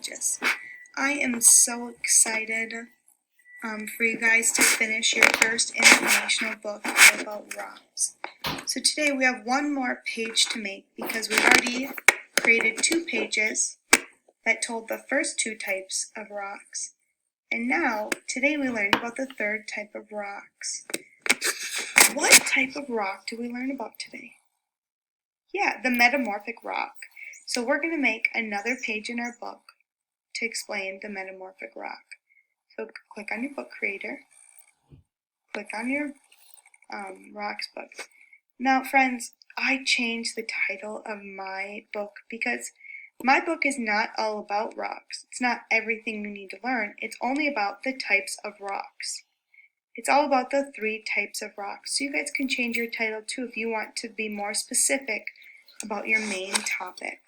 pages. I am so excited for you guys to finish your first informational book all about rocks. So today we have one more page to make because we've already created 2 pages that told the first 2 types of rocks. And now, today we learned about the 3rd type of rocks. What type of rock do we learn about today? Yeah, the metamorphic rock. So we're going to make another page in our book to explain the metamorphic rock. So click on your book creator, click on your rocks book. Now friends, I changed the title of my book because my book is not all about rocks. It's not everything you need to learn. It's only about the types of rocks. It's all about the 3 types of rocks. So you guys can change your title too if you want to be more specific about your main topic.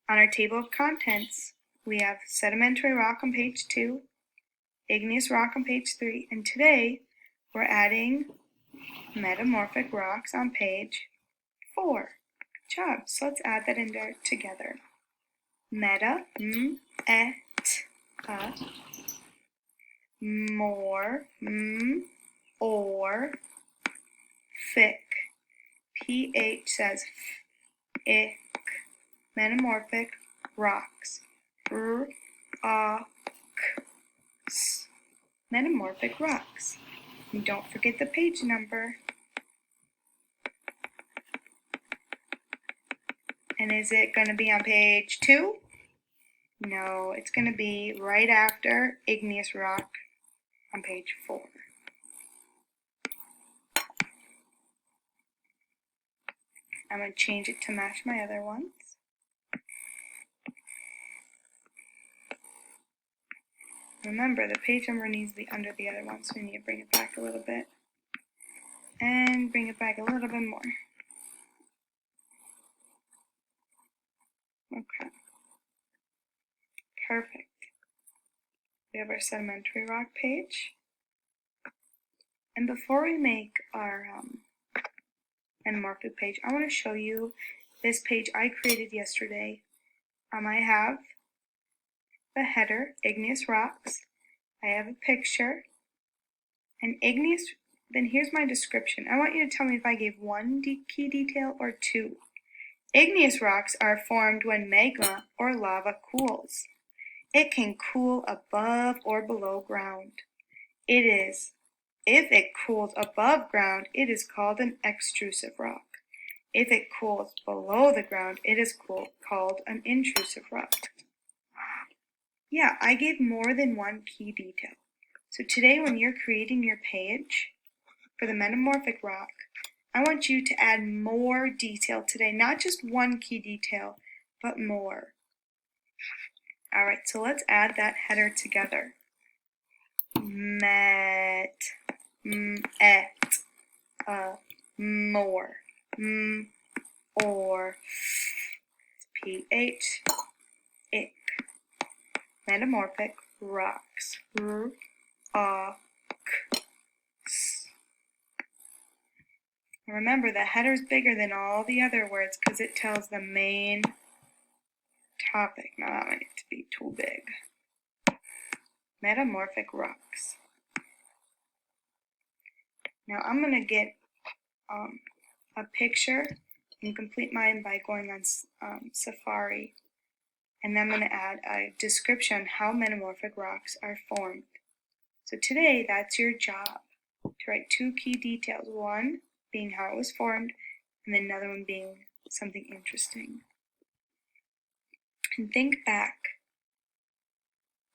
On our table of contents, we have Sedimentary Rock on page 2, Igneous Rock on page 3, and today we're adding Metamorphic Rocks on page 4. Good job. So let's add that in there together. Meta, more, or, thick, ph says ick, metamorphic rocks, metamorphic rocks. And don't forget the page number. And is it going to be on page 2? No, it's going to be right after Igneous Rock on page 4. I'm going to change it to match my other ones. Remember, the page number needs to be under the other one, so we need to bring it back a little bit. And bring it back a little bit more. Okay. Perfect. We have our Sedimentary Rock page. And before we make our Metamorphic page, I want to show you this page I created yesterday. I have the header, Igneous Rocks. I have a picture. And igneous, then here's my description. I want you to tell me if I gave 1 key detail or 2. Igneous rocks are formed when magma or lava cools. It can cool above or below ground. If it cools above ground, it is called an extrusive rock. If it cools below the ground, it is called an intrusive rock. Yeah, I gave more than 1 key detail. So today when you're creating your page for the metamorphic rock, I want you to add more detail today, not just 1 key detail, but more. Alright, so let's add that header together. More, or, ph, ick, metamorphic rocks, Remember, the header's bigger than all the other words because it tells the main topic. Now that one needs to be too big. Metamorphic rocks. Now I'm going to get a picture and complete mine by going on Safari. And then I'm going to add a description on how metamorphic rocks are formed. So today, that's your job, to write 2 key details. 1 being how it was formed, and then another one being something interesting. And think back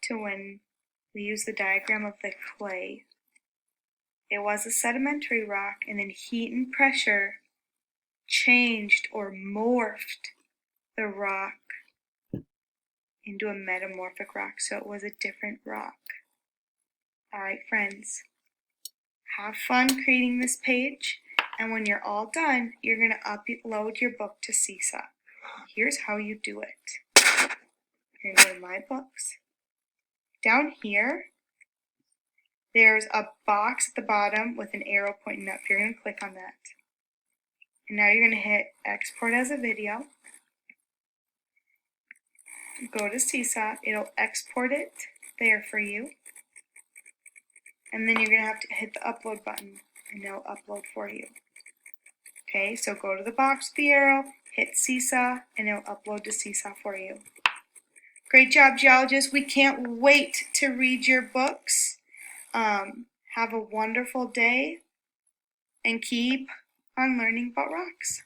to when we used the diagram of the clay. It was a sedimentary rock, and then heat and pressure changed or morphed the rock into a metamorphic rock, so it was a different rock. Alright friends, have fun creating this page, and when you're all done, you're going to upload your book to Seesaw. Here's how you do it. You're going to go to My Books. Down here, there's a box at the bottom with an arrow pointing up. You're going to click on that. And now you're going to hit Export as a Video. go to Seesaw, it'll export it there for you, and then you're going to have to hit the upload button, and it'll upload for you. Okay, so go to the box with the arrow, hit Seesaw, and it'll upload to Seesaw for you. Great job, geologists. We can't wait to read your books. Have a wonderful day, and keep on learning about rocks.